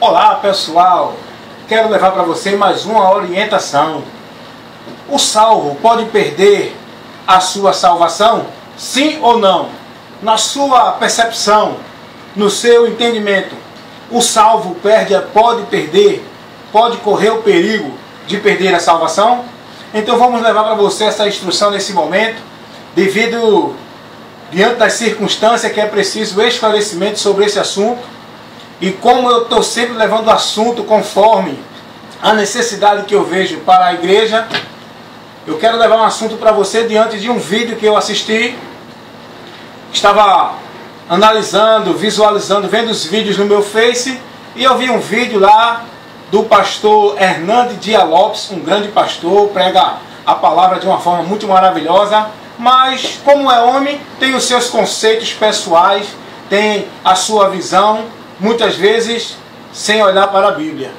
Olá pessoal, quero levar para você mais uma orientação. O salvo pode perder a sua salvação? Sim ou não? Na sua percepção, no seu entendimento, o salvo pode correr o perigo de perder a salvação? Então vamos levar para você essa instrução nesse momento, diante das circunstâncias que é preciso esclarecimento sobre esse assunto. E como eu estou sempre levando o assunto conforme a necessidade que eu vejo para a igreja, eu quero levar um assunto para você diante de um vídeo que eu assisti. Estava analisando, visualizando, vendo os vídeos no meu Face, e eu vi um vídeo lá do pastor Hernandes Dias Lopes, um grande pastor, prega a palavra de uma forma muito maravilhosa, mas como é homem, tem os seus conceitos pessoais, tem a sua visão, muitas vezes sem olhar para a Bíblia.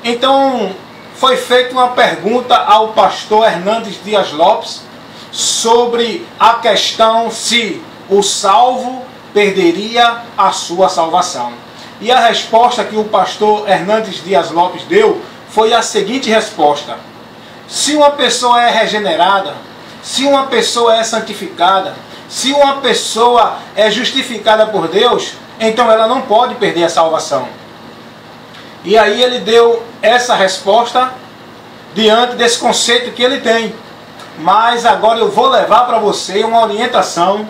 Então foi feita uma pergunta ao pastor Hernandes Dias Lopes sobre a questão se o salvo perderia a sua salvação. E a resposta que o pastor Hernandes Dias Lopes deu foi a seguinte resposta: se uma pessoa é regenerada, se uma pessoa é santificada, se uma pessoa é justificada por Deus, então ela não pode perder a salvação. E aí ele deu essa resposta diante desse conceito que ele tem. Mas agora eu vou levar para você uma orientação,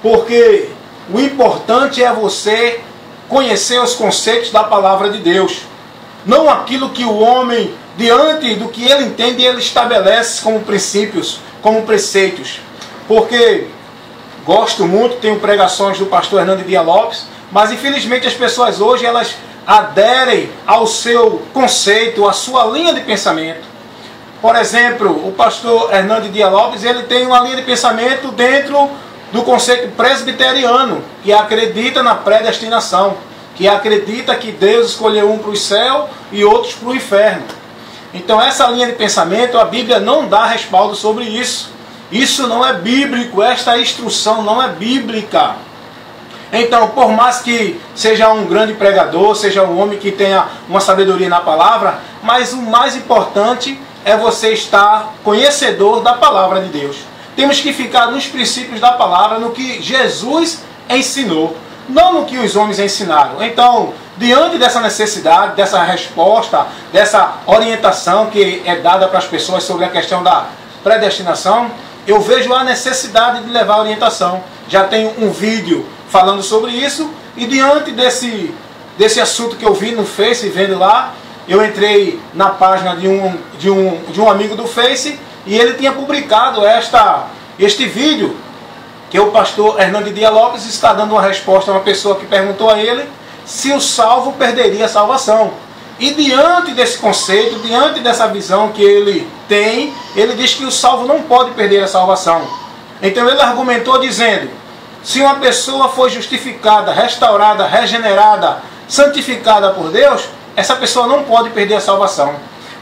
porque o importante é você conhecer os conceitos da palavra de Deus. Não aquilo que o homem, diante do que ele entende, ele estabelece como princípios, como preceitos. Porque gosto muito, tenho pregações do pastor Hernandes Dias Lopes, mas infelizmente as pessoas hoje elas aderem ao seu conceito, à sua linha de pensamento. Por exemplo, o pastor Hernandes Dias Lopes, ele tem uma linha de pensamento dentro do conceito presbiteriano, que acredita na predestinação, que acredita que Deus escolheu um para o céu e outros para o inferno. Então essa linha de pensamento, a Bíblia não dá respaldo sobre isso. Isso não é bíblico, esta instrução não é bíblica. Então, por mais que seja um grande pregador, seja um homem que tenha uma sabedoria na palavra, mas o mais importante é você estar conhecedor da palavra de Deus. Temos que ficar nos princípios da palavra, no que Jesus ensinou, não no que os homens ensinaram. Então, diante dessa necessidade, dessa resposta, dessa orientação que é dada para as pessoas sobre a questão da predestinação, eu vejo a necessidade de levar a orientação. Já tenho um vídeo falando sobre isso, e diante desse assunto que eu vi no Face, vendo lá, eu entrei na página de um amigo do Face, e ele tinha publicado este vídeo, que o pastor Hernandes Dias Lopes está dando uma resposta a uma pessoa que perguntou a ele se o salvo perderia a salvação. E diante desse conceito, diante dessa visão que ele tem, ele diz que o salvo não pode perder a salvação. Então ele argumentou dizendo: se uma pessoa foi justificada, restaurada, regenerada, santificada por Deus, essa pessoa não pode perder a salvação.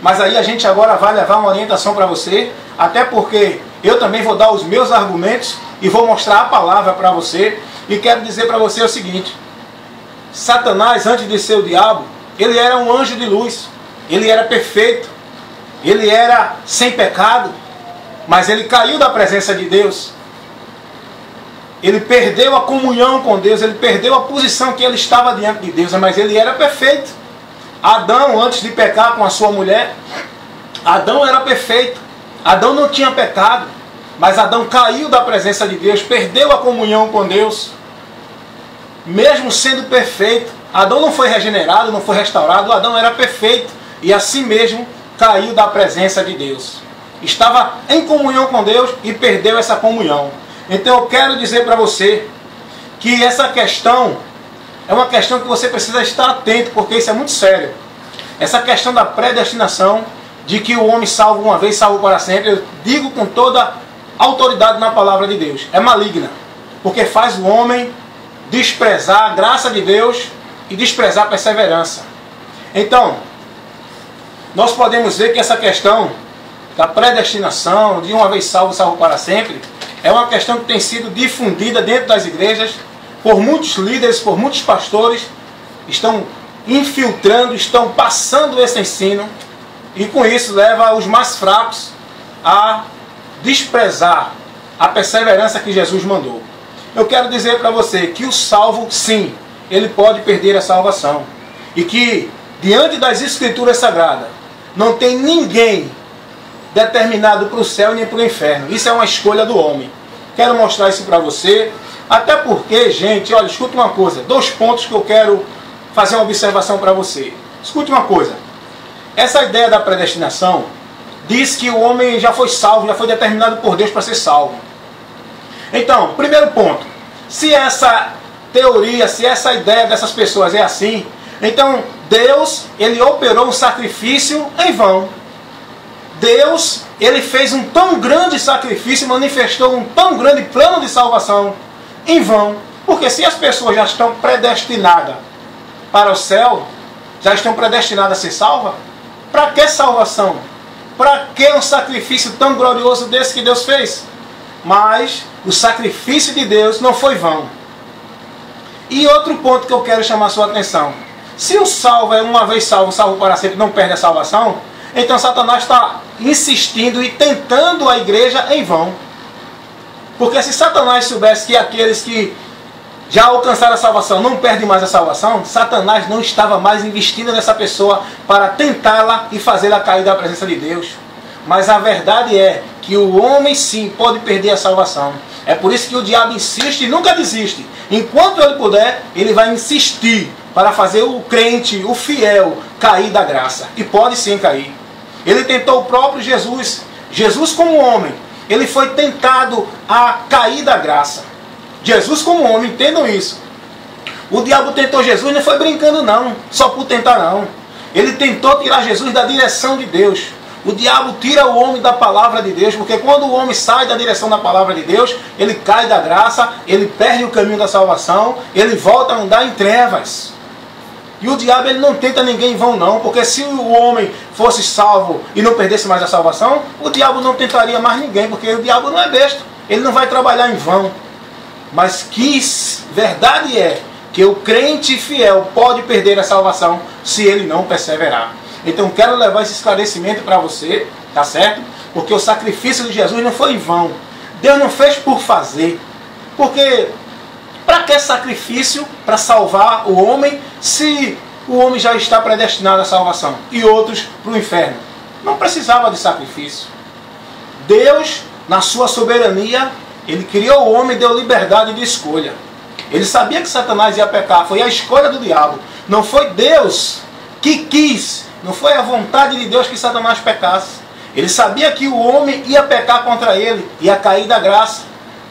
Mas aí a gente agora vai levar uma orientação para você, até porque eu também vou dar os meus argumentos e vou mostrar a palavra para você. E quero dizer para você o seguinte: Satanás, antes de ser o diabo, ele era um anjo de luz, ele era perfeito, ele era sem pecado, mas ele caiu da presença de Deus. Ele perdeu a comunhão com Deus, ele perdeu a posição que ele estava diante de Deus, mas ele era perfeito. Adão, antes de pecar com a sua mulher, Adão era perfeito. Adão não tinha pecado, mas Adão caiu da presença de Deus, perdeu a comunhão com Deus. Mesmo sendo perfeito, Adão não foi regenerado, não foi restaurado, Adão era perfeito e assim mesmo caiu da presença de Deus. Estava em comunhão com Deus e perdeu essa comunhão. Então eu quero dizer para você que essa questão é uma questão que você precisa estar atento, porque isso é muito sério. Essa questão da predestinação, de que o homem salvo uma vez, salvo para sempre, eu digo com toda autoridade na palavra de Deus, é maligna, porque faz o homem desprezar a graça de Deus e desprezar a perseverança. Então, nós podemos ver que essa questão da predestinação, de uma vez salvo, salvo para sempre, é uma questão que tem sido difundida dentro das igrejas por muitos líderes, por muitos pastores, estão infiltrando, estão passando esse ensino, e com isso leva os mais fracos a desprezar a perseverança que Jesus mandou. Eu quero dizer para você que o salvo, sim, ele pode perder a salvação. E que, diante das Escrituras Sagradas, não tem ninguém determinado para o céu nem para o inferno. Isso é uma escolha do homem. Quero mostrar isso para você. Até porque, gente, olha, escuta uma coisa. 2 pontos que eu quero fazer uma observação para você. Escute uma coisa. Essa ideia da predestinação diz que o homem já foi salvo, já foi determinado por Deus para ser salvo. Então, primeiro ponto. Se essa teoria, se essa ideia dessas pessoas é assim, então Deus, ele operou um sacrifício em vão. Deus, ele fez um tão grande sacrifício, manifestou um tão grande plano de salvação em vão. Porque se as pessoas já estão predestinadas para o céu, já estão predestinadas a ser salvas, para que salvação? Para que um sacrifício tão glorioso desse que Deus fez? Mas o sacrifício de Deus não foi vão. E outro ponto que eu quero chamar a sua atenção. Se o salvo é uma vez salvo, salvo para sempre, não perde a salvação, então Satanás está insistindo e tentando a igreja em vão. Porque se Satanás soubesse que aqueles que já alcançaram a salvação não perdem mais a salvação, Satanás não estava mais investindo nessa pessoa para tentá-la e fazê-la cair da presença de Deus. Mas a verdade é que o homem sim pode perder a salvação. É por isso que o diabo insiste e nunca desiste. Enquanto ele puder, ele vai insistir para fazer o crente, o fiel, cair da graça. E pode sim cair. Ele tentou o próprio Jesus. Jesus como homem, ele foi tentado a cair da graça. Jesus como homem, entendam isso. O diabo tentou Jesus, não foi brincando não, só por tentar não. Ele tentou tirar Jesus da direção de Deus. O diabo tira o homem da palavra de Deus, porque quando o homem sai da direção da palavra de Deus, ele cai da graça, ele perde o caminho da salvação, ele volta a andar em trevas. E o diabo, ele não tenta ninguém em vão não, porque se o homem fosse salvo e não perdesse mais a salvação, o diabo não tentaria mais ninguém, porque o diabo não é besta, ele não vai trabalhar em vão. Mas que verdade é que o crente fiel pode perder a salvação se ele não perseverar. Então quero levar esse esclarecimento para você, tá certo? Porque o sacrifício de Jesus não foi em vão. Deus não fez por fazer. Porque para que sacrifício para salvar o homem se o homem já está predestinado à salvação e outros para o inferno? Não precisava de sacrifício. Deus, na sua soberania, ele criou o homem e deu liberdade de escolha. Ele sabia que Satanás ia pecar, foi a escolha do diabo. Não foi Deus que quis, não foi a vontade de Deus que Satanás pecasse. Ele sabia que o homem ia pecar contra ele, ia cair da graça.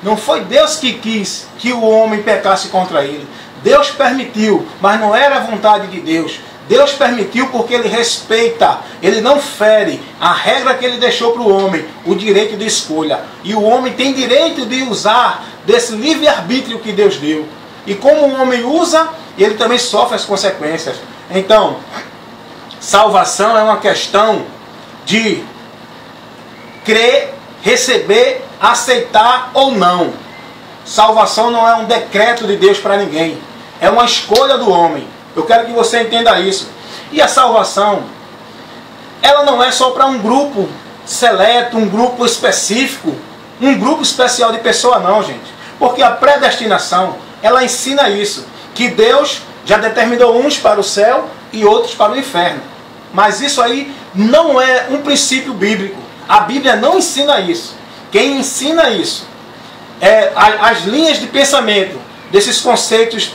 Não foi Deus que quis que o homem pecasse contra ele. Deus permitiu, mas não era a vontade de Deus. Deus permitiu porque ele respeita, ele não fere a regra que ele deixou para o homem, o direito de escolha. E o homem tem direito de usar desse livre-arbítrio que Deus deu. E como o homem usa, ele também sofre as consequências. Então, salvação é uma questão de crer, receber, aceitar ou não. Salvação não é um decreto de Deus para ninguém. É uma escolha do homem. Eu quero que você entenda isso. E a salvação, ela não é só para um grupo seleto, um grupo específico, um grupo especial de pessoa não, gente. Porque a predestinação, ela ensina isso. Que Deus já determinou uns para o céu e outros para o inferno. Mas isso aí não é um princípio bíblico. A Bíblia não ensina isso. Quem ensina isso é as linhas de pensamento desses conceitos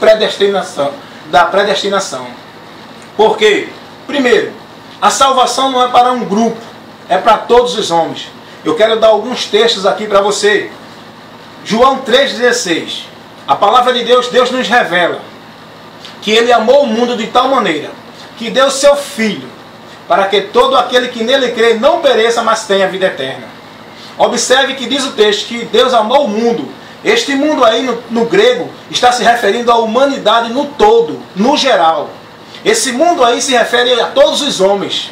da predestinação. Por quê? Primeiro, a salvação não é para um grupo, é para todos os homens. Eu quero dar alguns textos aqui para você. João 3,16. A palavra de Deus, Deus nos revela que Ele amou o mundo de tal maneira que deu seu Filho, para que todo aquele que nele crê não pereça, mas tenha vida eterna. Observe que diz o texto que Deus amou o mundo. Este mundo aí no grego está se referindo à humanidade no todo, no geral. Esse mundo aí se refere a todos os homens,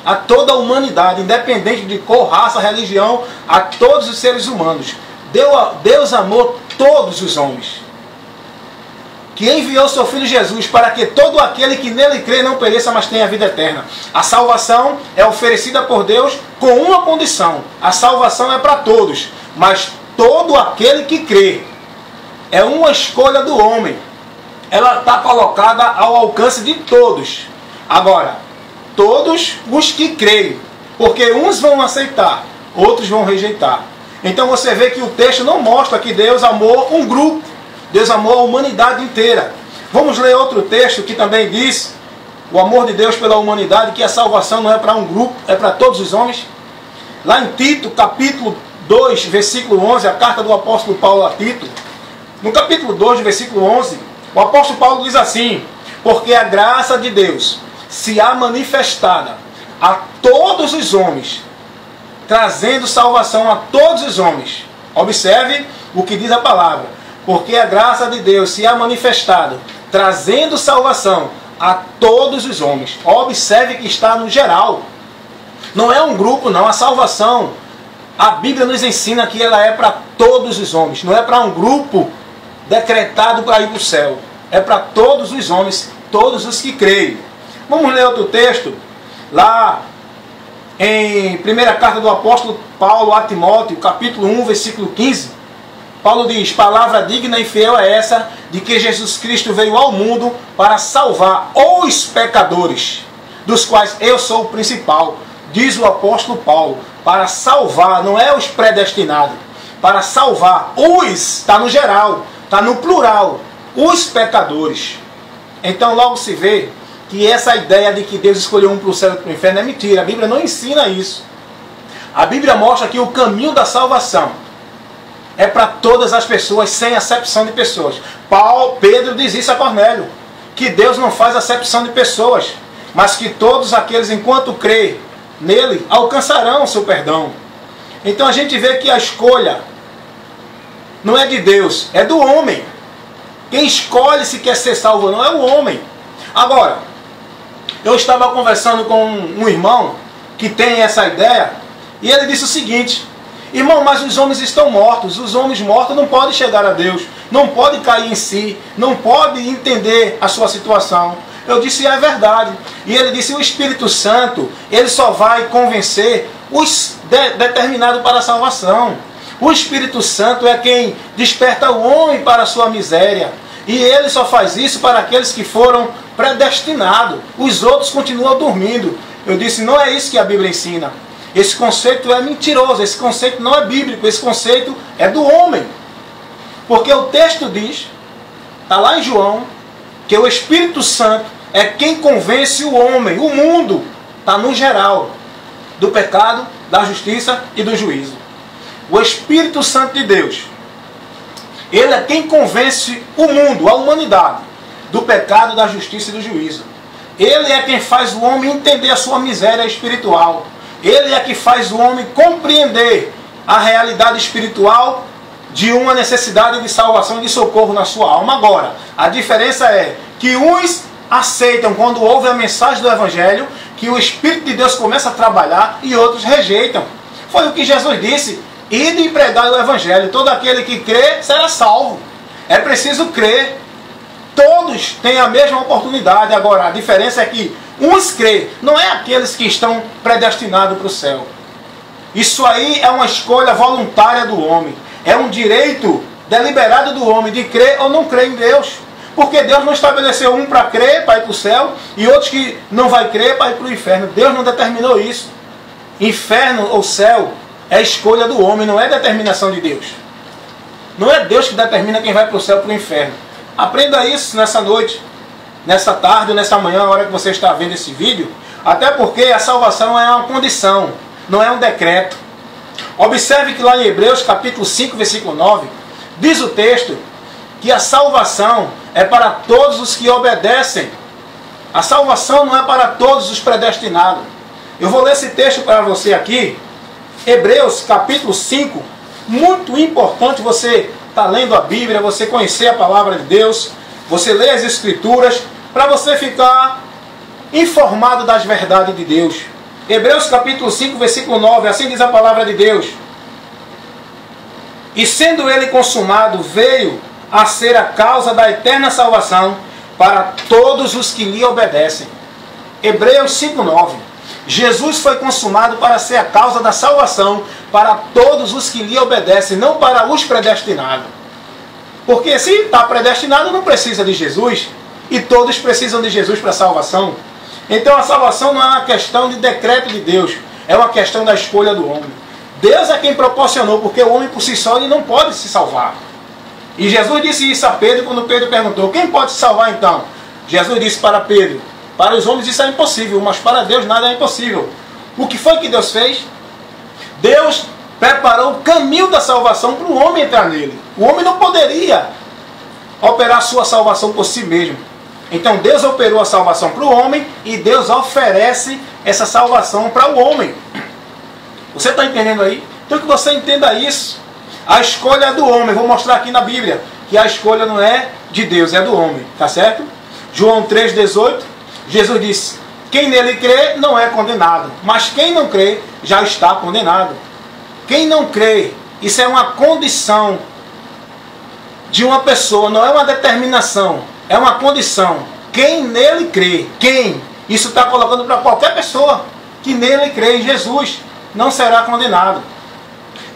a toda a humanidade, independente de cor, raça, religião, a todos os seres humanos. Deus amou todos os homens. que enviou seu Filho Jesus para que todo aquele que nele crê não pereça, mas tenha vida eterna. A salvação é oferecida por Deus com uma condição. A salvação é para todos, mas todo aquele que crê. É uma escolha do homem. Ela está colocada ao alcance de todos. Agora, todos os que creem, porque uns vão aceitar, outros vão rejeitar. Então você vê que o texto não mostra que Deus amou um grupo. Deus amou a humanidade inteira. Vamos ler outro texto que também diz o amor de Deus pela humanidade, que a salvação não é para um grupo, é para todos os homens. Lá em Tito, capítulo 2, versículo 11, a carta do apóstolo Paulo a Tito. No capítulo 2, versículo 11, o apóstolo Paulo diz assim: porque a graça de Deus se há manifestada a todos os homens, trazendo salvação a todos os homens. Observe o que diz a palavra. Porque a graça de Deus se há manifestado, trazendo salvação a todos os homens. Observe que está no geral. Não é um grupo, não. A salvação, a Bíblia nos ensina que ela é para todos os homens. Não é para um grupo decretado para ir para o céu. É para todos os homens, todos os que creem. Vamos ler outro texto. Lá em primeira carta do apóstolo Paulo a Timóteo, capítulo 1, versículo 15. Paulo diz: palavra digna e fiel é essa, de que Jesus Cristo veio ao mundo para salvar os pecadores, dos quais eu sou o principal. Diz o apóstolo Paulo, para salvar, não é os predestinados, para salvar os, está no geral, está no plural, os pecadores. Então logo se vê que essa ideia de que Deus escolheu um para o céu e outro para o inferno é mentira. A Bíblia não ensina isso. A Bíblia mostra que o caminho da salvação é para todas as pessoas, sem acepção de pessoas. Pedro diz isso a Cornélio, que Deus não faz acepção de pessoas, mas que todos aqueles, enquanto crê nele, alcançarão o seu perdão. Então a gente vê que a escolha não é de Deus, é do homem. Quem escolhe se quer ser salvo ou não é o homem. Agora, eu estava conversando com um irmão que tem essa ideia, e ele disse o seguinte: irmão, mas os homens estão mortos. Os homens mortos não podem chegar a Deus. Não podem cair em si. Não podem entender a sua situação. Eu disse: é verdade. E ele disse: o Espírito Santo, ele só vai convencer os determinados para a salvação. O Espírito Santo é quem desperta o homem para a sua miséria. E ele só faz isso para aqueles que foram predestinados. Os outros continuam dormindo. Eu disse: não é isso que a Bíblia ensina. Esse conceito é mentiroso, esse conceito não é bíblico, esse conceito é do homem. Porque o texto diz, está lá em João, que o Espírito Santo é quem convence o homem, o mundo, está no geral, do pecado, da justiça e do juízo. O Espírito Santo de Deus, ele é quem convence o mundo, a humanidade, do pecado, da justiça e do juízo. Ele é quem faz o homem entender a sua miséria espiritual. Ele é que faz o homem compreender a realidade espiritual de uma necessidade de salvação e de socorro na sua alma. Agora, a diferença é que uns aceitam quando ouvem a mensagem do Evangelho, que o Espírito de Deus começa a trabalhar, e outros rejeitam. Foi o que Jesus disse: ide e pregai o Evangelho. Todo aquele que crê será salvo. É preciso crer. Todos têm a mesma oportunidade. Agora, a diferença é que uns creem, não é aqueles que estão predestinados para o céu. Isso aí é uma escolha voluntária do homem. É um direito deliberado do homem de crer ou não crer em Deus. Porque Deus não estabeleceu um para crer, para ir para o céu, e outros que não vai crer para ir para o inferno. Deus não determinou isso. Inferno ou céu é escolha do homem, não é determinação de Deus. Não é Deus que determina quem vai para o céu ou para o inferno. Aprenda isso nessa noite, nessa tarde, nessa manhã, na hora que você está vendo esse vídeo. Até porque a salvação é uma condição, não é um decreto. Observe que lá em Hebreus capítulo 5, versículo 9, diz o texto que a salvação é para todos os que obedecem. A salvação não é para todos os predestinados. Eu vou ler esse texto para você aqui. Hebreus capítulo 5, muito importante você estar lendo a Bíblia, você conhecer a palavra de Deus, você ler as Escrituras, para você ficar informado das verdades de Deus. Hebreus capítulo 5, versículo 9, assim diz a palavra de Deus: e sendo ele consumado, veio a ser a causa da eterna salvação para todos os que lhe obedecem. Hebreus 5:9. Jesus foi consumado para ser a causa da salvação para todos os que lhe obedecem, não para os predestinados. Porque se está predestinado, não precisa de Jesus, e todos precisam de Jesus para a salvação. Então a salvação não é uma questão de decreto de Deus, é uma questão da escolha do homem. Deus é quem proporcionou, porque o homem por si só ele não pode se salvar. E Jesus disse isso a Pedro quando Pedro perguntou: quem pode se salvar então? Jesus disse para Pedro: para os homens isso é impossível, mas para Deus nada é impossível. O que foi que Deus fez? Deus preparou o caminho da salvação para o homem entrar nele. O homem não poderia operar a sua salvação por si mesmo. Então Deus operou a salvação para o homem e Deus oferece essa salvação para o homem. Você está entendendo aí? Então que você entenda isso. A escolha é do homem. Vou mostrar aqui na Bíblia que a escolha não é de Deus, é do homem. Tá certo? João 3,18. Jesus disse: quem nele crê não é condenado, mas quem não crê já está condenado. Quem não crê, isso é uma condição de uma pessoa, não é uma determinação, é uma condição. Quem nele crê, quem? Isso está colocando para qualquer pessoa que nele crê em Jesus, não será condenado.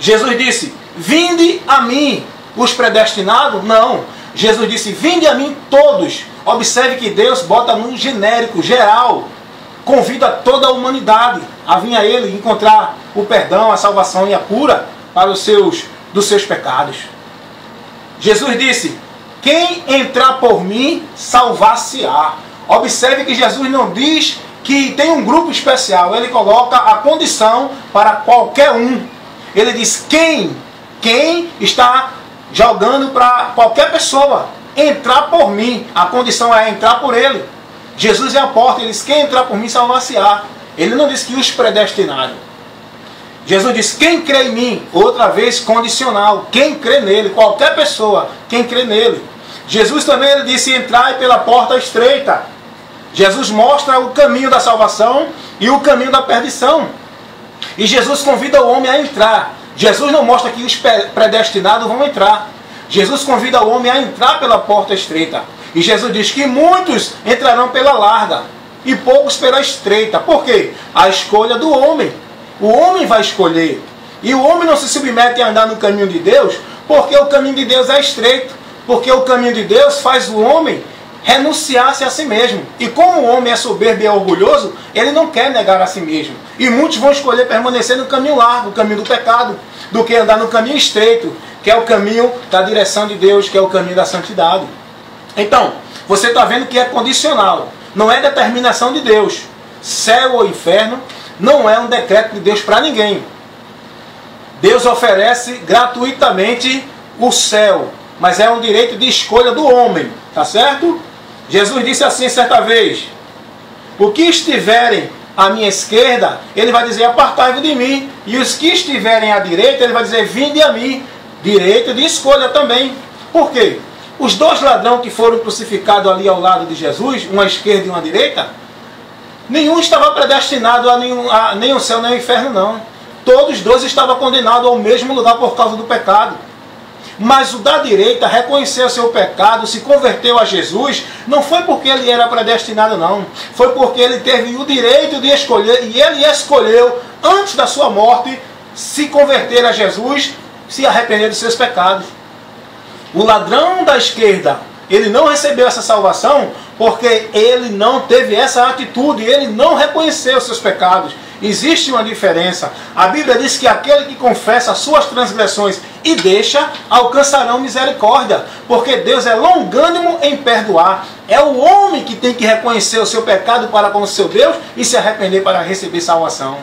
Jesus disse: vinde a mim, os predestinados? Não. Jesus disse: vinde a mim todos. Observe que Deus bota num genérico, geral. Convida toda a humanidade a vir a Ele encontrar o perdão, a salvação e a cura para dos seus pecados. Jesus disse: quem entrar por mim, salvar-se-á. Observe que Jesus não diz que tem um grupo especial. Ele coloca a condição para qualquer um. Ele diz quem está jogando para qualquer pessoa entrar por mim. A condição é entrar por Ele. Jesus é a porta. Ele diz: quem entrar por mim, salvar-se-á. Ele não diz que os predestinados. Jesus diz: quem crê em mim, outra vez condicional, quem crê nele, qualquer pessoa, quem crê nele. Jesus também ele disse: entrai pela porta estreita. Jesus mostra o caminho da salvação e o caminho da perdição. E Jesus convida o homem a entrar. Jesus não mostra que os predestinados vão entrar. Jesus convida o homem a entrar pela porta estreita. E Jesus diz que muitos entrarão pela larga e poucos pela estreita. Por quê? A escolha do homem. O homem vai escolher. E o homem não se submete a andar no caminho de Deus, porque o caminho de Deus é estreito. Porque o caminho de Deus faz o homem renunciar-se a si mesmo. E como o homem é soberbo e é orgulhoso, ele não quer negar a si mesmo. E muitos vão escolher permanecer no caminho largo, o caminho do pecado, do que andar no caminho estreito, que é o caminho da direção de Deus, que é o caminho da santidade. Então, você está vendo que é condicional. Não é determinação de Deus. Céu ou inferno não é um decreto de Deus para ninguém. Deus oferece gratuitamente o céu, mas é um direito de escolha do homem. Tá certo? Jesus disse assim certa vez: o que estiverem à minha esquerda, ele vai dizer: apartai-vos de mim. E os que estiverem à direita, ele vai dizer: vinde a mim. Direito de escolha também. Por quê? Os dois ladrões que foram crucificados ali ao lado de Jesus, uma à esquerda e uma à direita, nenhum estava predestinado a nem o céu nem o inferno, não. Todos dois estavam condenados ao mesmo lugar por causa do pecado. Mas o da direita reconheceu o seu pecado, se converteu a Jesus, não foi porque ele era predestinado, não. Foi porque ele teve o direito de escolher, e ele escolheu, antes da sua morte, se converter a Jesus, se arrepender dos seus pecados. O ladrão da esquerda, ele não recebeu essa salvação porque ele não teve essa atitude, ele não reconheceu os seus pecados. Existe uma diferença. A Bíblia diz que aquele que confessa as suas transgressões e deixa, alcançarão misericórdia, porque Deus é longânimo em perdoar. É o homem que tem que reconhecer o seu pecado para com o seu Deus e se arrepender para receber salvação.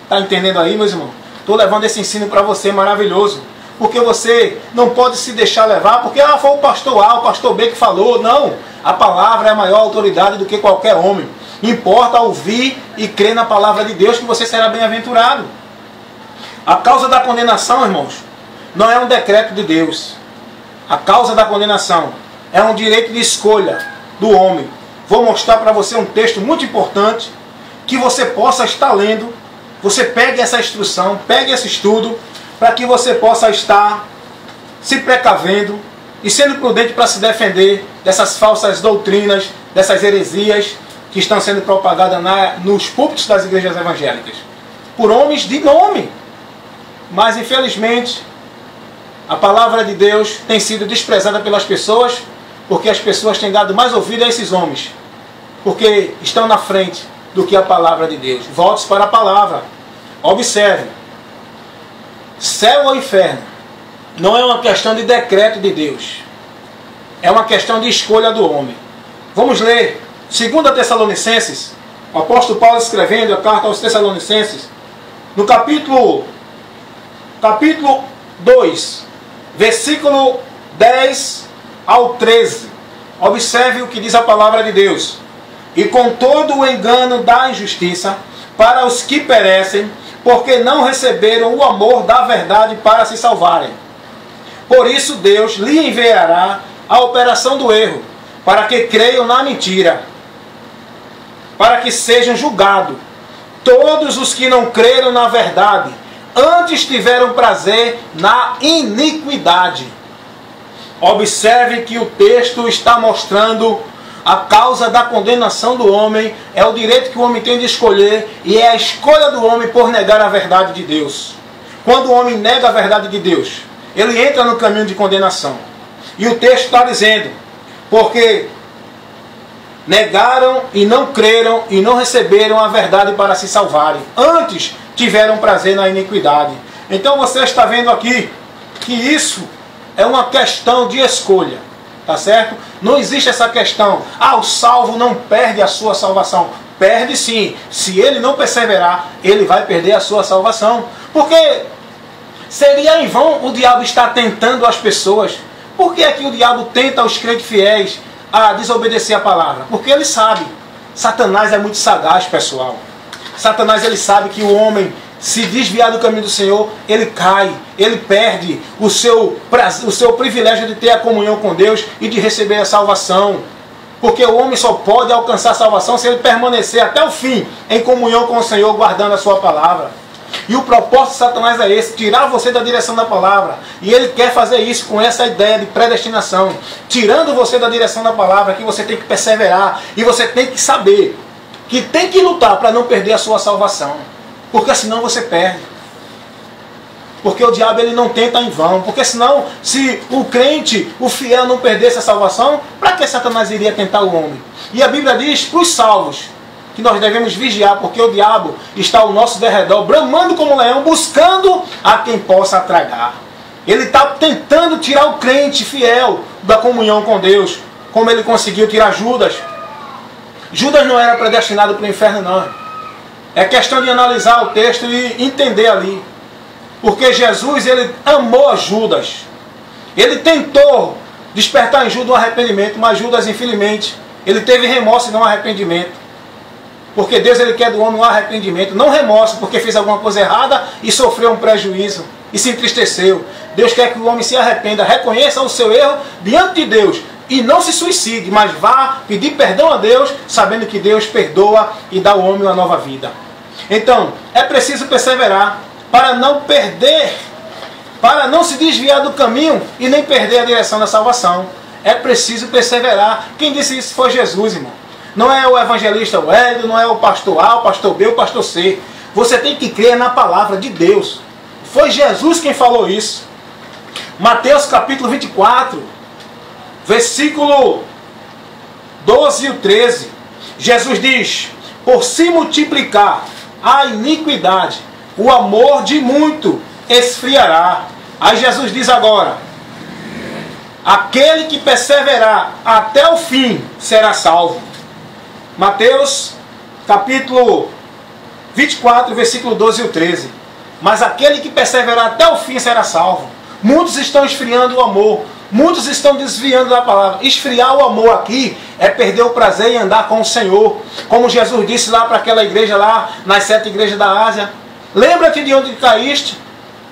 Está entendendo aí, meus irmãos? Estou levando esse ensino para você maravilhoso. Porque você não pode se deixar levar, porque foi o pastor A, o pastor B que falou. Não, a palavra é a maior autoridade do que qualquer homem. Importa ouvir e crer na palavra de Deus que você será bem-aventurado. A causa da condenação, irmãos, não é um decreto de Deus. A causa da condenação é um direito de escolha do homem. Vou mostrar para você um texto muito importante que você possa estar lendo. Você pegue essa instrução, pegue esse estudo, para que você possa estar se precavendo e sendo prudente para se defender dessas falsas doutrinas, dessas heresias que estão sendo propagadas nos púlpitos das igrejas evangélicas, por homens de nome. Mas infelizmente a palavra de Deus tem sido desprezada pelas pessoas, porque as pessoas têm dado mais ouvido a esses homens, porque estão na frente do que a palavra de Deus. Volte para a palavra. Observe. Céu ou inferno não é uma questão de decreto de Deus. É uma questão de escolha do homem. Vamos ler 2 Tessalonicenses, o apóstolo Paulo escrevendo a carta aos Tessalonicenses, no capítulo 2, versículo 10 ao 13. Observe o que diz a palavra de Deus. E com todo o engano da injustiça para os que perecem, porque não receberam o amor da verdade para se salvarem. Por isso Deus lhe enviará a operação do erro, para que creiam na mentira, para que sejam julgados todos os que não creram na verdade, antes tiveram prazer na iniquidade. Observe que o texto está mostrando a causa da condenação do homem, é o direito que o homem tem de escolher, e é a escolha do homem por negar a verdade de Deus. Quando o homem nega a verdade de Deus, ele entra no caminho de condenação. E o texto está dizendo, porque negaram e não creram e não receberam a verdade para se salvarem, antes tiveram prazer na iniquidade. Então você está vendo aqui que isso é uma questão de escolha, tá certo? Não existe essa questão, o salvo não perde a sua salvação. Perde sim. Se ele não perseverar, ele vai perder a sua salvação. Porque seria em vão o diabo estar tentando as pessoas. Por que é que o diabo tenta os crentes fiéis a desobedecer a palavra? Porque ele sabe. Satanás é muito sagaz, pessoal. Satanás, ele sabe que o homem, se desviar do caminho do Senhor, ele cai, ele perde o seu privilégio de ter a comunhão com Deus e de receber a salvação. Porque o homem só pode alcançar a salvação se ele permanecer até o fim em comunhão com o Senhor, guardando a sua palavra. E o propósito de Satanás é esse, tirar você da direção da palavra. E ele quer fazer isso com essa ideia de predestinação, tirando você da direção da palavra, que você tem que perseverar e você tem que saber que tem que lutar para não perder a sua salvação. Porque senão você perde. Porque o diabo, ele não tenta em vão. Porque senão, se o crente, o fiel, não perdesse a salvação, para que Satanás iria tentar o homem? E a Bíblia diz para os salvos que nós devemos vigiar, porque o diabo está ao nosso derredor, bramando como um leão, buscando a quem possa tragar. Ele está tentando tirar o crente fiel da comunhão com Deus, como ele conseguiu tirar Judas. Judas não era predestinado para o inferno, não. É questão de analisar o texto e entender ali. Porque Jesus, ele amou Judas. Ele tentou despertar em Judas um arrependimento, mas Judas, infelizmente, ele teve remorso e não arrependimento. Porque Deus, ele quer do homem um arrependimento, não remorso, porque fez alguma coisa errada e sofreu um prejuízo e se entristeceu. Deus quer que o homem se arrependa, reconheça o seu erro diante de Deus e não se suicide, mas vá pedir perdão a Deus, sabendo que Deus perdoa e dá ao homem uma nova vida. Então, é preciso perseverar para não perder, para não se desviar do caminho e nem perder a direção da salvação. É preciso perseverar. Quem disse isso foi Jesus, irmão. Não é o evangelista Hélio, não é o pastor A, o pastor B, o pastor C. Você tem que crer na palavra de Deus. Foi Jesus quem falou isso. Mateus capítulo 24, versículo 12 e 13. Jesus diz: por se multiplicar a iniquidade, o amor de muito esfriará. Aí Jesus diz agora: aquele que perseverar até o fim será salvo. Mateus capítulo 24, versículo 12 e 13. Mas aquele que perseverar até o fim será salvo. Muitos estão esfriando o amor. Muitos estão desviando da palavra. Esfriar o amor aqui é perder o prazer em andar com o Senhor. Como Jesus disse lá para aquela igreja lá, nas 7 igrejas da Ásia: lembra-te de onde caíste,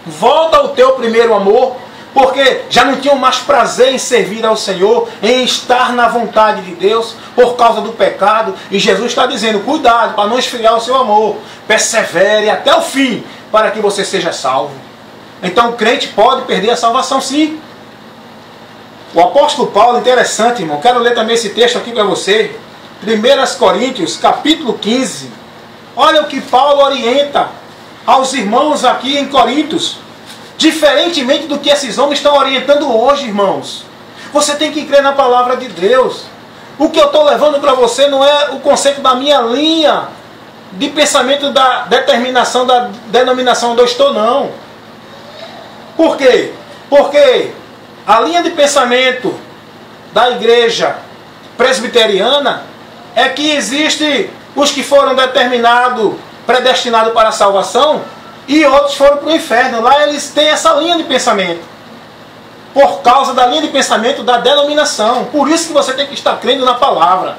volta ao teu primeiro amor. Porque já não tinham mais prazer em servir ao Senhor, em estar na vontade de Deus, por causa do pecado. E Jesus está dizendo: cuidado para não esfriar o seu amor. Persevere até o fim, para que você seja salvo. Então o crente pode perder a salvação, sim. O apóstolo Paulo, interessante, irmão, quero ler também esse texto aqui para você. 1 Coríntios, capítulo 15. Olha o que Paulo orienta aos irmãos aqui em Coríntios. Diferentemente do que esses homens estão orientando hoje, irmãos. Você tem que crer na palavra de Deus. O que eu estou levando para você não é o conceito da minha linha de pensamento da determinação da denominação onde eu estou, não. Por quê? Porque a linha de pensamento da igreja presbiteriana é que existe os que foram determinados, predestinados para a salvação, e outros foram para o inferno. Lá eles têm essa linha de pensamento. Por causa da linha de pensamento da denominação. Por isso que você tem que estar crendo na palavra.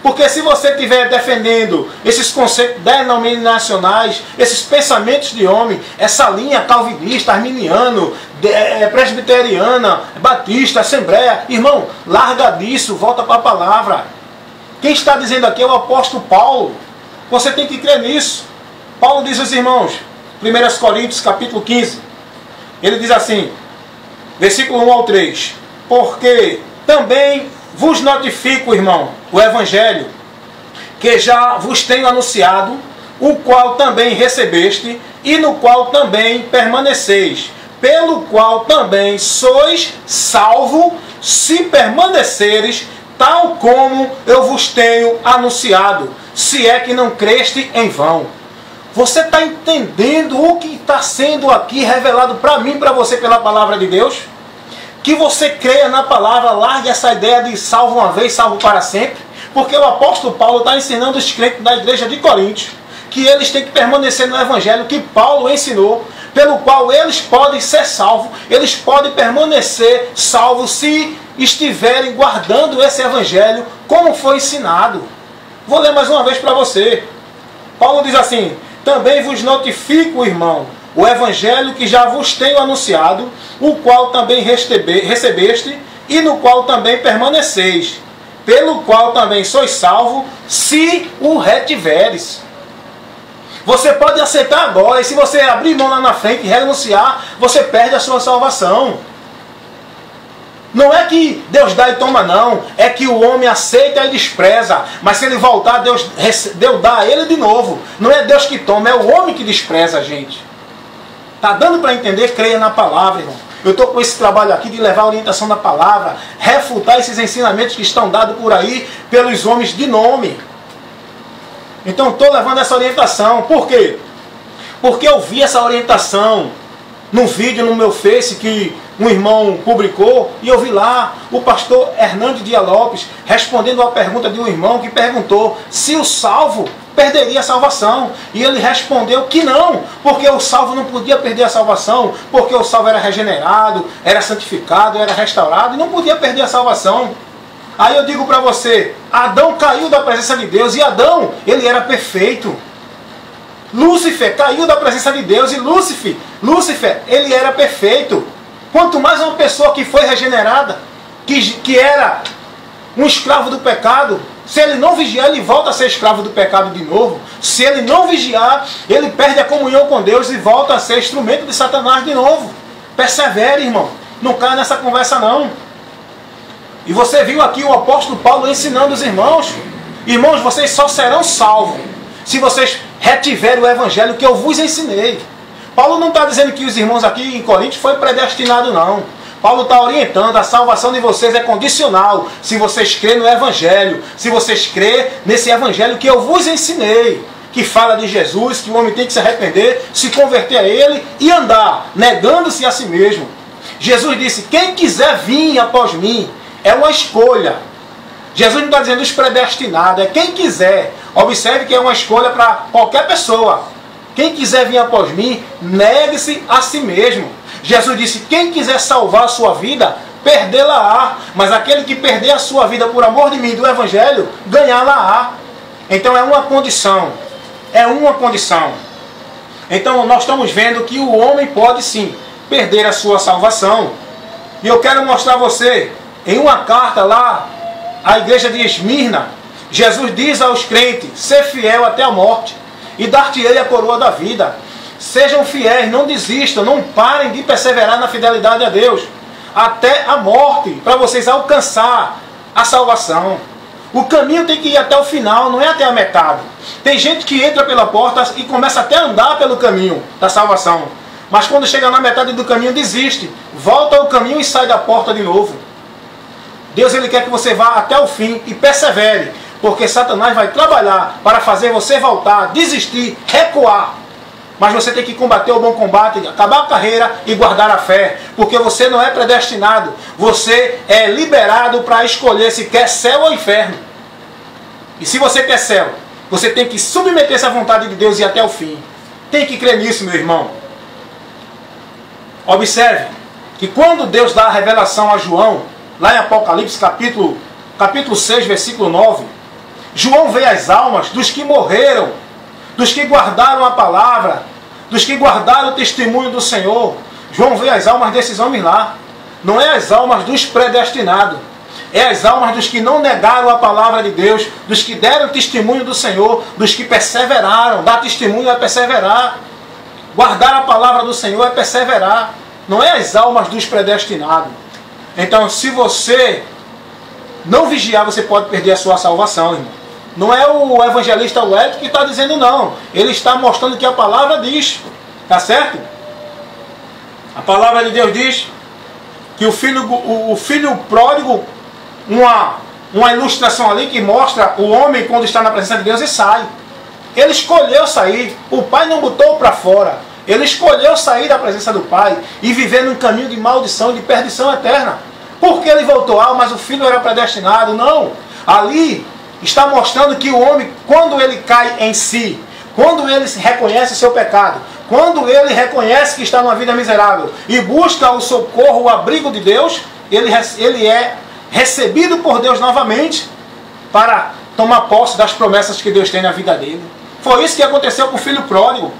Porque se você estiver defendendo esses conceitos denominacionais, esses pensamentos de homem, essa linha calvinista, arminiano, presbiteriana, batista, assembleia, irmão, larga disso, volta para a palavra. Quem está dizendo aqui é o apóstolo Paulo. Você tem que crer nisso. Paulo diz aos irmãos, 1 Coríntios capítulo 15, ele diz assim, versículo 1 ao 3, porque também vos notifico, irmão, o evangelho, que já vos tenho anunciado, o qual também recebeste, e no qual também permaneceis, pelo qual também sois salvo, se permaneceres, tal como eu vos tenho anunciado, se é que não creste em vão. Você está entendendo o que está sendo aqui revelado para mim, para você, pela palavra de Deus? Que você creia na palavra, largue essa ideia de salvo uma vez, salvo para sempre. Porque o apóstolo Paulo está ensinando os crentes da igreja de Coríntios que eles têm que permanecer no evangelho que Paulo ensinou, pelo qual eles podem ser salvos, eles podem permanecer salvos se estiverem guardando esse evangelho como foi ensinado. Vou ler mais uma vez para você. Paulo diz assim, também vos notifico, irmão, o evangelho que já vos tenho anunciado, o qual também recebeste, e no qual também permaneceis, pelo qual também sois salvo, se o retiveres. Você pode aceitar agora, e se você abrir mão lá na frente e renunciar, você perde a sua salvação. Não é que Deus dá e toma, não. É que o homem aceita e despreza. Mas se ele voltar, Deus dá a ele de novo. Não é Deus que toma, é o homem que despreza a gente. Está dando para entender? Creia na palavra, irmão. Eu estou com esse trabalho aqui de levar a orientação da palavra, refutar esses ensinamentos que estão dados por aí pelos homens de nome. Então estou levando essa orientação. Por quê? Porque eu vi essa orientação num vídeo no meu Face que um irmão publicou, e eu vi lá o pastor Hernandes Dias Lopes respondendo a pergunta de um irmão que perguntou se o salvo perderia a salvação. E ele respondeu que não, porque o salvo não podia perder a salvação, porque o salvo era regenerado, era santificado, era restaurado, e não podia perder a salvação. Aí eu digo para você, Adão caiu da presença de Deus, e Adão, ele era perfeito. Lúcifer caiu da presença de Deus, e Lúcifer, ele era perfeito. Quanto mais uma pessoa que foi regenerada, que era um escravo do pecado, se ele não vigiar, ele volta a ser escravo do pecado de novo. Se ele não vigiar, ele perde a comunhão com Deus e volta a ser instrumento de Satanás de novo. Persevere, irmão. Não caia nessa conversa, não. E você viu aqui o apóstolo Paulo ensinando os irmãos. Irmãos, vocês só serão salvos se vocês retiverem o evangelho que eu vos ensinei. Paulo não está dizendo que os irmãos aqui em Coríntios foi predestinado, não. Paulo está orientando, a salvação de vocês é condicional, se vocês crêem no evangelho, se vocês crêem nesse evangelho que eu vos ensinei, que fala de Jesus, que o homem tem que se arrepender, se converter a ele e andar, negando-se a si mesmo. Jesus disse, quem quiser vir após mim, é uma escolha. Jesus não está dizendo os predestinados, é quem quiser. Observe que é uma escolha para qualquer pessoa. Quem quiser vir após mim, negue-se a si mesmo. Jesus disse, quem quiser salvar a sua vida, perdê-la-á. Mas aquele que perder a sua vida por amor de mim e do evangelho, ganhá-la-á. Então é uma condição. É uma condição. Então nós estamos vendo que o homem pode sim perder a sua salvação. E eu quero mostrar a você, em uma carta lá, à igreja de Esmirna, Jesus diz aos crentes, ser fiel até a morte, e dar-te-ei a coroa da vida. Sejam fiéis, não desistam, não parem de perseverar na fidelidade a Deus. até a morte, para vocês alcançar a salvação. O caminho tem que ir até o final, não é até a metade. Tem gente que entra pela porta e começa até a andar pelo caminho da salvação. Mas quando chega na metade do caminho, desiste. Volta ao caminho e sai da porta de novo. Deus, ele quer que você vá até o fim e persevere. Porque Satanás vai trabalhar para fazer você voltar, desistir, recuar. Mas você tem que combater o bom combate, acabar a carreira e guardar a fé. Porque você não é predestinado. Você é liberado para escolher se quer céu ou inferno. E se você quer céu, você tem que submeter-se à vontade de Deus e ir até o fim. Tem que crer nisso, meu irmão. Observe que quando Deus dá a revelação a João, lá em Apocalipse capítulo 6, versículo 9, João vê as almas dos que morreram, dos que guardaram a palavra, dos que guardaram o testemunho do Senhor. João vê as almas desses homens lá. Não é as almas dos predestinados. É as almas dos que não negaram a palavra de Deus, dos que deram testemunho do Senhor, dos que perseveraram. Dar testemunho é perseverar. Guardar a palavra do Senhor é perseverar. Não é as almas dos predestinados. Então, se você não vigiar, você pode perder a sua salvação, irmão. Não é o evangelista Wellington que está dizendo não. Ele está mostrando que a palavra diz. Tá certo? A palavra de Deus diz que o filho pródigo, uma ilustração ali que mostra o homem quando está na presença de Deus e sai. Ele escolheu sair. O pai não botou para fora. Ele escolheu sair da presença do pai e viver num caminho de maldição e de perdição eterna. Porque ele voltou, mas o filho era predestinado. Não. Ali está mostrando que o homem, quando ele cai em si, quando ele reconhece seu pecado, quando ele reconhece que está numa vida miserável e busca o socorro, o abrigo de Deus, ele é recebido por Deus novamente para tomar posse das promessas que Deus tem na vida dele. Foi isso que aconteceu com o filho pródigo.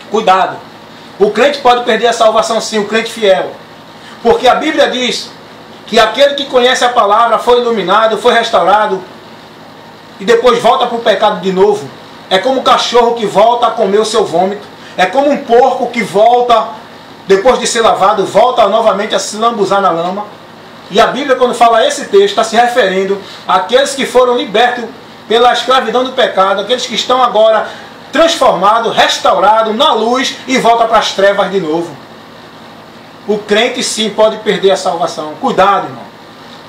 Cuidado. O crente pode perder a salvação sim, o crente fiel. Porque a Bíblia diz que aquele que conhece a palavra foi iluminado, foi restaurado e depois volta para o pecado de novo. É como um cachorro que volta a comer o seu vômito. É como um porco que volta, depois de ser lavado, volta novamente a se lambuzar na lama. E a Bíblia, quando fala esse texto, está se referindo àqueles que foram libertos pela escravidão do pecado, aqueles que estão agora transformados, restaurados na luz e volta para as trevas de novo. O crente sim pode perder a salvação. Cuidado, irmão.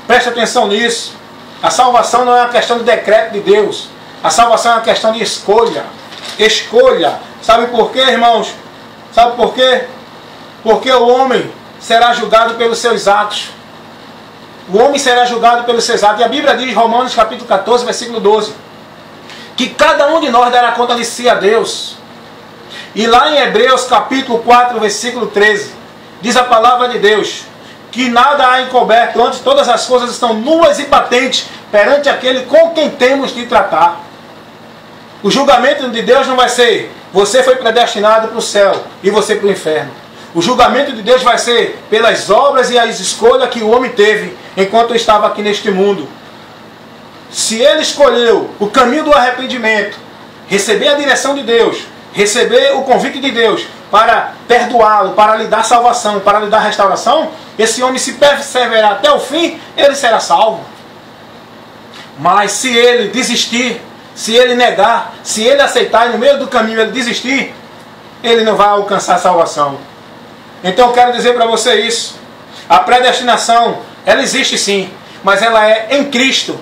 Preste atenção nisso. A salvação não é uma questão de decreto de Deus. A salvação é uma questão de escolha. Escolha. Sabe por quê, irmãos? Sabe por quê? Porque o homem será julgado pelos seus atos. O homem será julgado pelos seus atos. E a Bíblia diz, Romanos capítulo 14, versículo 12, que cada um de nós dará conta de si a Deus. E lá em Hebreus capítulo 4, versículo 13, diz a palavra de Deus, que nada há encoberto, antes todas as coisas estão nuas e patentes perante aquele com quem temos de tratar. O julgamento de Deus não vai ser, você foi predestinado para o céu e você para o inferno. O julgamento de Deus vai ser pelas obras e as escolhas que o homem teve enquanto estava aqui neste mundo. Se ele escolheu o caminho do arrependimento, receber a direção de Deus, receber o convite de Deus para perdoá-lo, para lhe dar salvação, para lhe dar restauração, esse homem, se perseverar até o fim, ele será salvo. Mas se ele desistir, se ele negar, se ele aceitar e no meio do caminho ele desistir, ele não vai alcançar a salvação. Então eu quero dizer para você isso. A predestinação, ela existe sim, mas ela é em Cristo.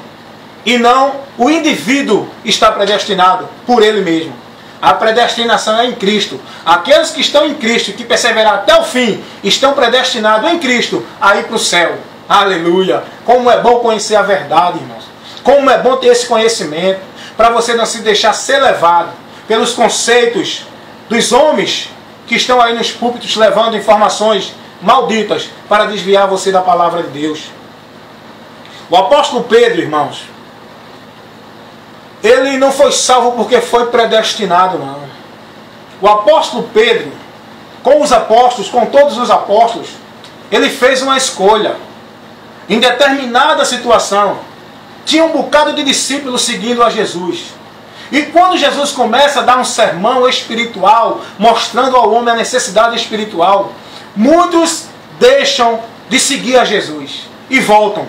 E não o indivíduo está predestinado por ele mesmo. A predestinação é em Cristo. Aqueles que estão em Cristo, que perseverar até o fim, estão predestinados em Cristo a ir para o céu. Aleluia! Como é bom conhecer a verdade, irmãos. Como é bom ter esse conhecimento, para você não se deixar ser levado pelos conceitos dos homens que estão aí nos púlpitos levando informações malditas para desviar você da palavra de Deus. O apóstolo Pedro, irmãos, ele não foi salvo porque foi predestinado, não. O apóstolo Pedro, com os apóstolos, com todos os apóstolos, ele fez uma escolha. Em determinada situação, tinha um bocado de discípulos seguindo a Jesus. E quando Jesus começa a dar um sermão espiritual, mostrando ao homem a necessidade espiritual, muitos deixam de seguir a Jesus. E voltam.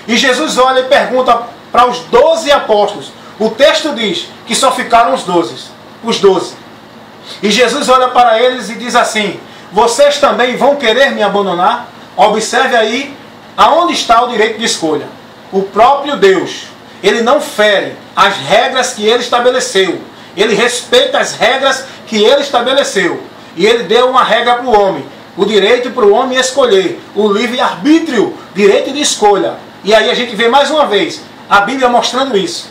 E Jesus olha e pergunta para os 12 apóstolos. O texto diz que só ficaram os 12. Os 12. E Jesus olha para eles e diz assim: vocês também vão querer me abandonar? Observe aí aonde está o direito de escolha. O próprio Deus, ele não fere as regras que ele estabeleceu. Ele respeita as regras que ele estabeleceu. E ele deu uma regra para o homem. O direito para o homem escolher. O livre-arbítrio, direito de escolha. E aí a gente vê mais uma vez a Bíblia mostrando isso.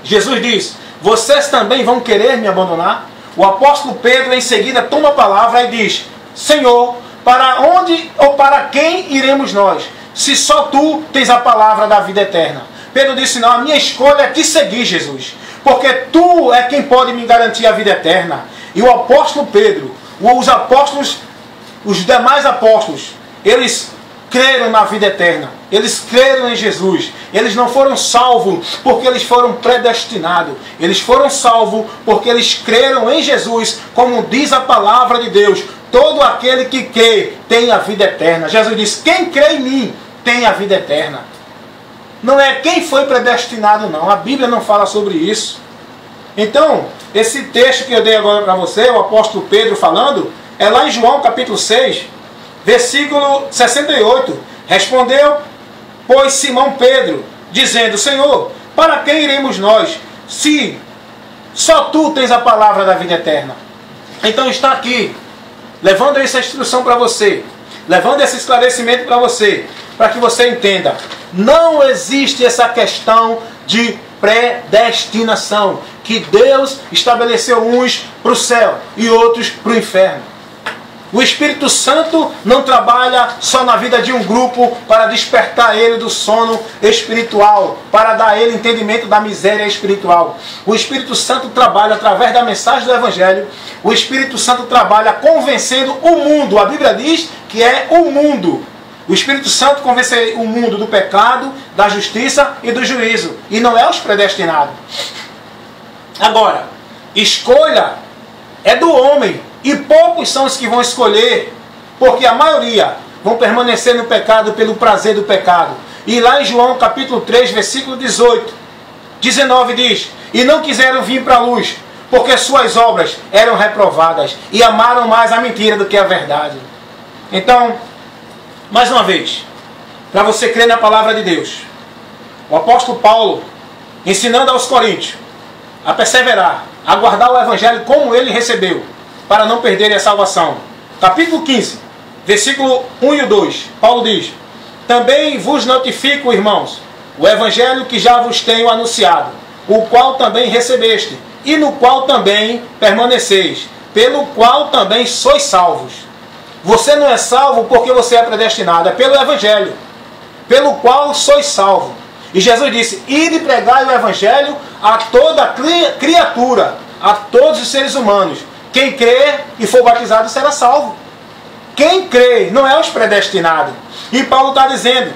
Jesus diz: vocês também vão querer me abandonar? O apóstolo Pedro em seguida toma a palavra e diz: Senhor, para onde ou para quem iremos nós? Se só tu tens a palavra da vida eterna. Pedro disse: não, a minha escolha é te seguir, Jesus. Porque tu é quem pode me garantir a vida eterna. E o apóstolo Pedro, os apóstolos, os demais apóstolos, eles creram na vida eterna. Eles creram em Jesus. Eles não foram salvos porque eles foram predestinados. Eles foram salvos porque eles creram em Jesus, como diz a palavra de Deus. Todo aquele que crê tem a vida eterna. Jesus disse: quem crê em mim tem a vida eterna. Não é quem foi predestinado, não. A Bíblia não fala sobre isso. Então, esse texto que eu dei agora para você, o apóstolo Pedro falando, é lá em João capítulo 6, versículo 68. Respondeu, pois, Simão Pedro, dizendo: Senhor, para quem iremos nós, se só tu tens a palavra da vida eterna? Então está aqui, levando essa instrução para você, levando esse esclarecimento para você, para que você entenda. Não existe essa questão de predestinação, que Deus estabeleceu uns para o céu e outros para o inferno. O Espírito Santo não trabalha só na vida de um grupo para despertar ele do sono espiritual, para dar a ele entendimento da miséria espiritual. O Espírito Santo trabalha através da mensagem do Evangelho. O Espírito Santo trabalha convencendo o mundo. A Bíblia diz que é o mundo. O Espírito Santo convence o mundo do pecado, da justiça e do juízo. E não é os predestinados. Agora, escolha é do homem. E poucos são os que vão escolher, porque a maioria vão permanecer no pecado pelo prazer do pecado. E lá em João capítulo 3, versículo 18, 19 diz: e não quiseram vir para a luz, porque suas obras eram reprovadas, e amaram mais a mentira do que a verdade. Então, mais uma vez, para você crer na palavra de Deus, o apóstolo Paulo, ensinando aos coríntios a perseverar, a guardar o evangelho como ele recebeu, para não perderem a salvação. Capítulo 15, versículo 1 e 2, Paulo diz: também vos notifico, irmãos, o evangelho que já vos tenho anunciado, o qual também recebeste, e no qual também permaneceis, pelo qual também sois salvos. Você não é salvo porque você é predestinado, é pelo evangelho, pelo qual sois salvo. E Jesus disse: ide pregai o evangelho a toda criatura, a todos os seres humanos. Quem crê e for batizado será salvo. Quem crê não é os predestinados. E Paulo está dizendo: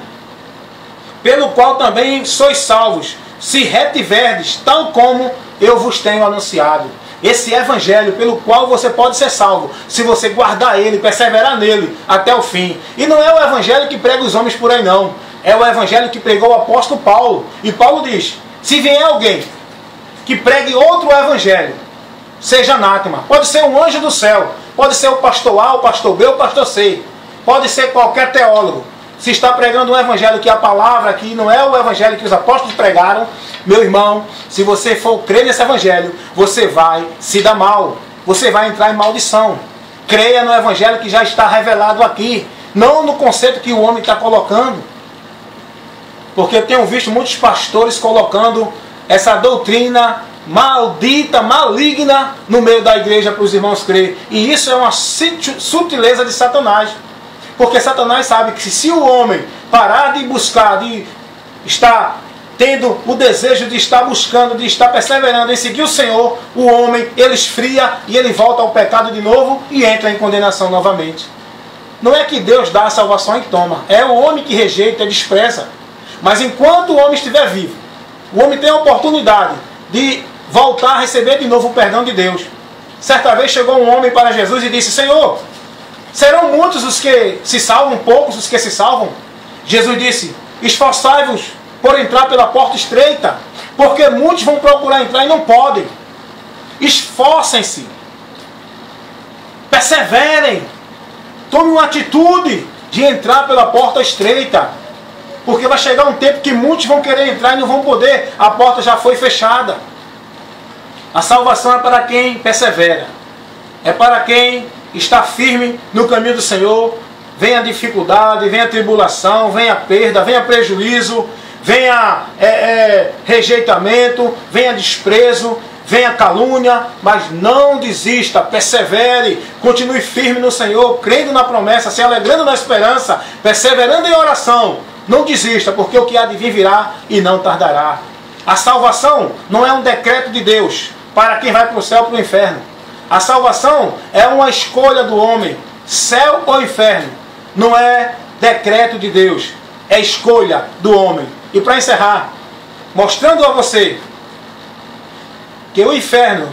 pelo qual também sois salvos, se retiverdes, tal como eu vos tenho anunciado. Esse evangelho pelo qual você pode ser salvo, se você guardar ele, perseverar nele até o fim. E não é o evangelho que prega os homens por aí, não. É o evangelho que pregou o apóstolo Paulo. E Paulo diz: se vier alguém que pregue outro evangelho, seja anátema. Pode ser um anjo do céu, pode ser o pastor A, o pastor B, o pastor C, pode ser qualquer teólogo. Se está pregando um evangelho que a palavra aqui não é o evangelho que os apóstolos pregaram, meu irmão, se você for crer nesse evangelho, você vai se dar mal, você vai entrar em maldição. Creia no evangelho que já está revelado aqui, não no conceito que o homem está colocando. Porque eu tenho visto muitos pastores colocando essa doutrina maldita, maligna no meio da igreja para os irmãos crer. E isso é uma sutileza de Satanás. Porque Satanás sabe que se o homem parar de buscar, de estar tendo o desejo de estar buscando, de estar perseverando em seguir o Senhor, o homem, ele esfria e ele volta ao pecado de novo e entra em condenação novamente. Não é que Deus dá a salvação e toma. É o homem que rejeita e despreza. Mas enquanto o homem estiver vivo, o homem tem a oportunidade de voltar a receber de novo o perdão de Deus. Certa vez chegou um homem para Jesus e disse: Senhor, Serão muitos os que se salvam, poucos os que se salvam? Jesus disse, esforçai-vos por entrar pela porta estreita, porque muitos vão procurar entrar e não podem. Esforcem-se, perseverem, tomem uma atitude de entrar pela porta estreita, porque vai chegar um tempo que muitos vão querer entrar e não vão poder, a porta já foi fechada. A salvação é para quem persevera, é para quem está firme no caminho do Senhor. Vem a dificuldade, vem a tribulação, vem a perda, vem a prejuízo, vem a rejeitamento, vem a desprezo, vem a calúnia, mas não desista, persevere, continue firme no Senhor, crendo na promessa, se alegrando na esperança, perseverando em oração. Não desista, porque o que há de vir virá e não tardará. A salvação não é um decreto de Deus para quem vai para o céu ou para o inferno. A salvação é uma escolha do homem, céu ou inferno. Não é decreto de Deus, é escolha do homem. E para encerrar, mostrando a você que o inferno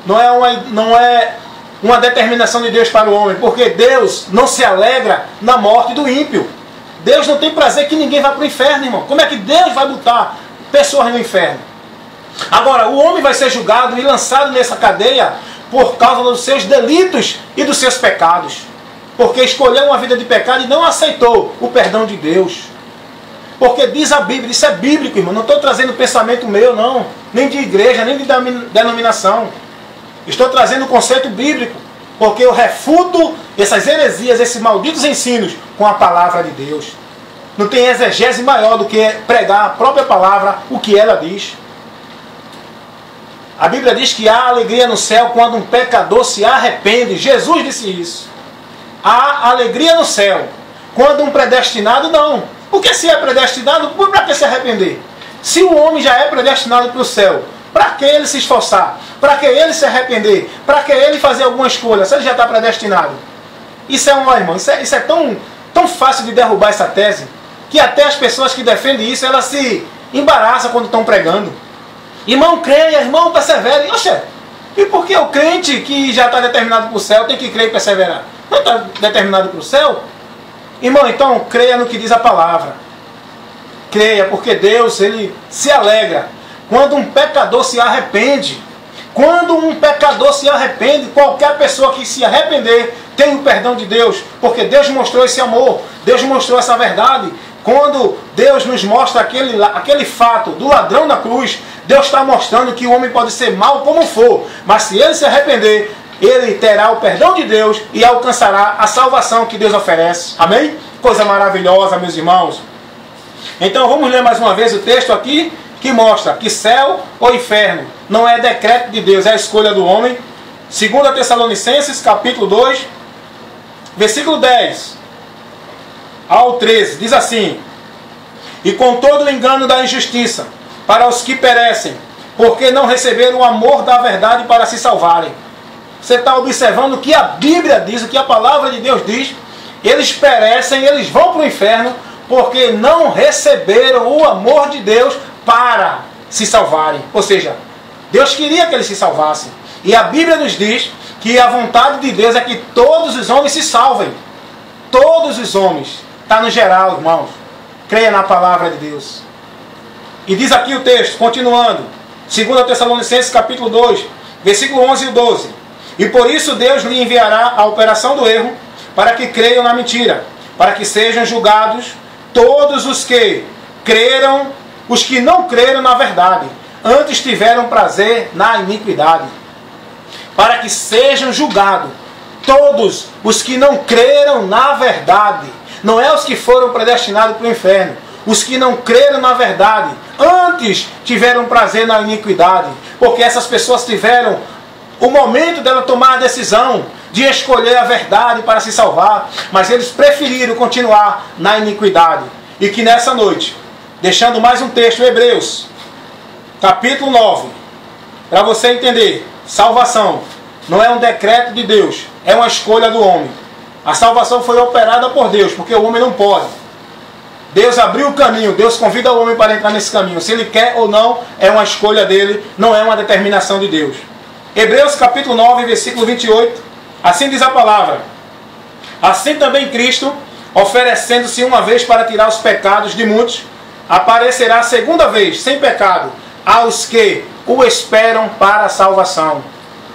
não é uma determinação de Deus para o homem, porque Deus não se alegra na morte do ímpio. Deus não tem prazer que ninguém vá para o inferno, irmão. Como é que Deus vai botar pessoas no inferno? Agora, o homem vai ser julgado e lançado nessa cadeia por causa dos seus delitos e dos seus pecados. Porque escolheu uma vida de pecado e não aceitou o perdão de Deus. Porque diz a Bíblia, isso é bíblico, irmão. Não estou trazendo pensamento meu, não. Nem de igreja, nem de denominação. Estou trazendo o conceito bíblico. Porque eu refuto essas heresias, esses malditos ensinos com a palavra de Deus. Não tem exegese maior do que pregar a própria palavra, o que ela diz. A Bíblia diz que há alegria no céu quando um pecador se arrepende. Jesus disse isso. Há alegria no céu quando um predestinado não. Porque se é predestinado, para que se arrepender? Se o homem já é predestinado para o céu, para que ele se esforçar? Para que ele se arrepender? Para que ele fazer alguma escolha? Se ele já está predestinado. Isso é irmão, isso é tão fácil de derrubar essa tese, que até as pessoas que defendem isso, elas se embaraçam quando estão pregando. Irmão, creia, irmão, persevere. Oxe, e por que o crente que já está determinado para o céu tem que crer e perseverar? Não está determinado para o céu? Irmão, então creia no que diz a palavra. Creia, porque Deus, Ele se alegra quando um pecador se arrepende. Quando um pecador se arrepende, qualquer pessoa que se arrepender tem o perdão de Deus, porque Deus mostrou esse amor, Deus mostrou essa verdade. Quando Deus nos mostra aquele fato do ladrão na cruz, Deus está mostrando que o homem pode ser mau como for, mas se ele se arrepender, ele terá o perdão de Deus e alcançará a salvação que Deus oferece. Amém? Coisa maravilhosa, meus irmãos. Então vamos ler mais uma vez o texto aqui, que mostra que céu ou inferno não é decreto de Deus, é a escolha do homem. 2 Tessalonicenses, capítulo 2, versículo 10 ao 13, diz assim: e com todo o engano da injustiça, para os que perecem, porque não receberam o amor da verdade para se salvarem. Você está observando o que a Bíblia diz, o que a palavra de Deus diz. Eles perecem, eles vão para o inferno, porque não receberam o amor de Deus para se salvarem. Ou seja, Deus queria que eles se salvassem. E a Bíblia nos diz que a vontade de Deus é que todos os homens se salvem. Todos os homens. Está no geral, irmãos. Creia na palavra de Deus. E diz aqui o texto, continuando. 2 Tessalonicenses capítulo 2, versículo 11 e 12. E por isso Deus lhe enviará a operação do erro, para que creiam na mentira, para que sejam julgados todos os que creram, os que não creram na verdade, antes tiveram prazer na iniquidade. Para que sejam julgados todos os que não creram na verdade. Não é os que foram predestinados para o inferno. Os que não creram na verdade, antes tiveram prazer na iniquidade. Porque essas pessoas tiveram o momento dela tomar a decisão de escolher a verdade para se salvar, mas eles preferiram continuar na iniquidade. E que nessa noite, deixando mais um texto, Hebreus, capítulo 9, para você entender, salvação não é um decreto de Deus, é uma escolha do homem. A salvação foi operada por Deus, porque o homem não pode. Deus abriu o caminho, Deus convida o homem para entrar nesse caminho. Se ele quer ou não, é uma escolha dele, não é uma determinação de Deus. Hebreus capítulo 9, versículo 28, assim diz a palavra: Assim também Cristo, oferecendo-se uma vez para tirar os pecados de muitos, aparecerá a segunda vez, sem pecado, aos que o esperam para a salvação.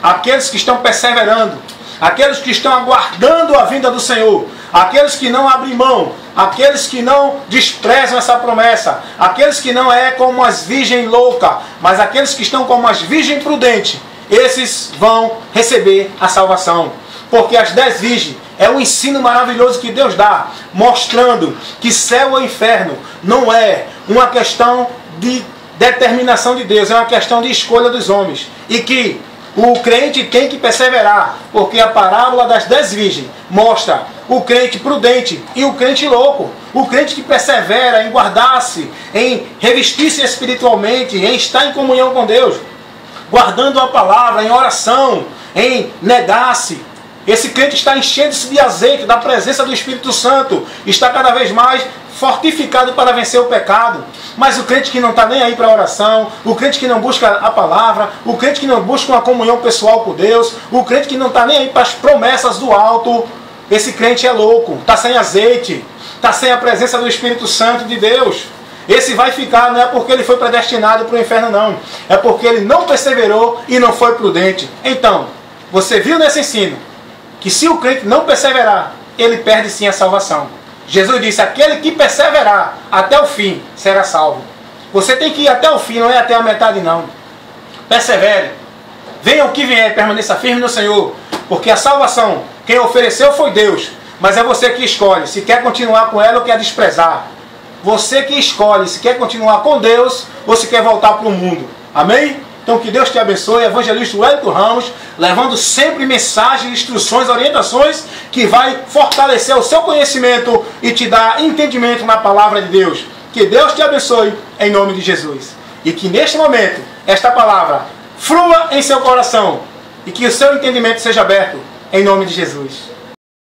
Aqueles que estão perseverando, aqueles que estão aguardando a vinda do Senhor, aqueles que não abrem mão, aqueles que não desprezam essa promessa, aqueles que não é como as virgens loucas, mas aqueles que estão como as virgens prudentes, esses vão receber a salvação. Porque as 10 virgens é um ensino maravilhoso que Deus dá, mostrando que céu ou inferno não é uma questão de determinação de Deus, é uma questão de escolha dos homens. E que o crente tem que perseverar, porque a parábola das 10 virgens mostra o crente prudente e o crente louco. O crente que persevera em guardar-se, em revestir-se espiritualmente, em estar em comunhão com Deus, guardando a palavra, em oração, em negar-se. Esse crente está enchendo-se de azeite, da presença do Espírito Santo, está cada vez mais fortificado para vencer o pecado. Mas o crente que não está nem aí para a oração, o crente que não busca a palavra, o crente que não busca uma comunhão pessoal com Deus, o crente que não está nem aí para as promessas do alto, esse crente é louco, está sem azeite, está sem a presença do Espírito Santo de Deus. Esse vai ficar, não é porque ele foi predestinado para o inferno, não. É porque ele não perseverou e não foi prudente. Então, você viu nesse ensino que se o crente não perseverar, ele perde sim a salvação. Jesus disse, aquele que perseverar até o fim será salvo. Você tem que ir até o fim, não é até a metade não. Persevere. Venha o que vier, permaneça firme no Senhor. Porque a salvação, quem ofereceu foi Deus. Mas é você que escolhe se quer continuar com ela ou quer desprezar. Você que escolhe se quer continuar com Deus ou se quer voltar para o mundo. Amém? Então que Deus te abençoe, evangelista Wellington Ramos, levando sempre mensagens, instruções, orientações que vai fortalecer o seu conhecimento e te dar entendimento na palavra de Deus. Que Deus te abençoe em nome de Jesus. E que neste momento, esta palavra flua em seu coração e que o seu entendimento seja aberto em nome de Jesus.